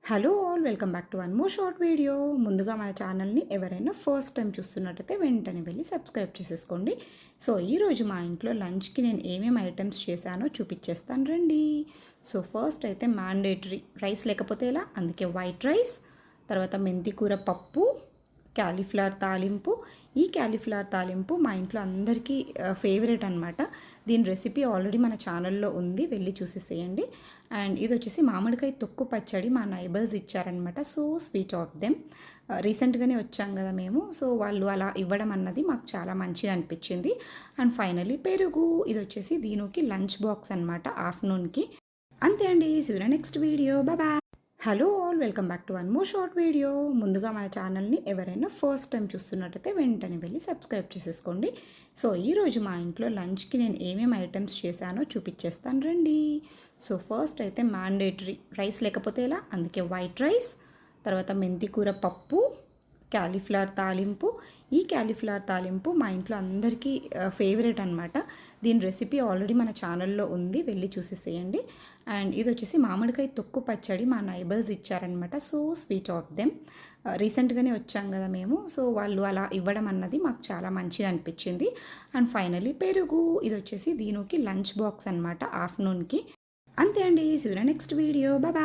Hello all welcome back to one more short video. ముందుగా మన ఛానల్ని ఎవరైనా ఫస్ట్ టైం చూస్తున్నట్టయితే వెంటనే వెళ్ళి సబ్స్క్రైబ్ చేసేసుకోండి. సో ఈరోజు మా ఇంట్లో లంచ్కి నేను ఏమేమి ఐటమ్స్ చేశానో చూపించేస్తాను రండి. సో ఫస్ట్ అయితే మ్యాండేటరీ రైస్ లేకపోతే ఎలా, అందుకే వైట్ రైస్, తర్వాత మెంతి కూర పప్పు, క్యాలీఫ్లవర్ తాలింపు. ఈ క్యాలీఫ్లవర్ తాలింపు మా ఇంట్లో అందరికీ ఫేవరెట్ అనమాట. దీని రెసిపీ ఆల్రెడీ మన ఛానల్లో ఉంది, వెళ్ళి చూసేసేయండి. అండ్ ఇది వచ్చేసి మామిడికాయ తొక్కు పచ్చడి మా నైబర్స్ ఇచ్చారనమాట. So sweet of them. రీసెంట్గానే వచ్చాం కదా మేము, సో వాళ్ళు అలా ఇవ్వడం అన్నది మాకు చాలా మంచిగా అనిపించింది. అండ్ ఫైనలీ పెరుగు. ఇది వచ్చేసి దీనికి లంచ్ బాక్స్ అనమాట ఆఫ్టర్నూన్కి. అంతే అండి. See you next video. Bye. Hello all welcome back to one more short video. ముందుగా మన ఛానల్ని ఎవరైనా ఫస్ట్ టైం చూస్తున్నట్టయితే వెంటనే వెళ్ళి సబ్స్క్రైబ్ చేసేసుకోండి. సో ఈరోజు మా ఇంట్లో లంచ్కి నేను ఏమేమి ఐటమ్స్ చేశానో చూపించేస్తాను రండి. సో ఫస్ట్ అయితే మ్యాండేటరీ రైస్ లేకపోతే ఎలా, అందుకే వైట్ రైస్, తర్వాత మెంతి కూర పప్పు, క్యాలీఫ్లవర్ తాలింపు. ఈ క్యాలీఫ్లవర్ తాలింపు మా ఇంట్లో అందరికీ ఫేవరెట్ అనమాట. దీని రెసిపీ ఆల్రెడీ మన ఛానల్లో ఉంది, వెళ్ళి చూసేసేయండి. అండ్ ఇది వచ్చేసి మామిడికాయ తొక్కు పచ్చడి మా నైబర్స్ ఇచ్చారనమాట. So sweet of them. రీసెంట్గానే వచ్చాం కదా మేము, సో వాళ్ళు అలా ఇవ్వడం అన్నది మాకు చాలా మంచిగా అనిపించింది. అండ్ ఫైనలీ పెరుగు. ఇది వచ్చేసి దీనికి లంచ్ బాక్స్ అనమాట ఆఫ్టర్నూన్కి. అంతే అండి. See you next video. Bye.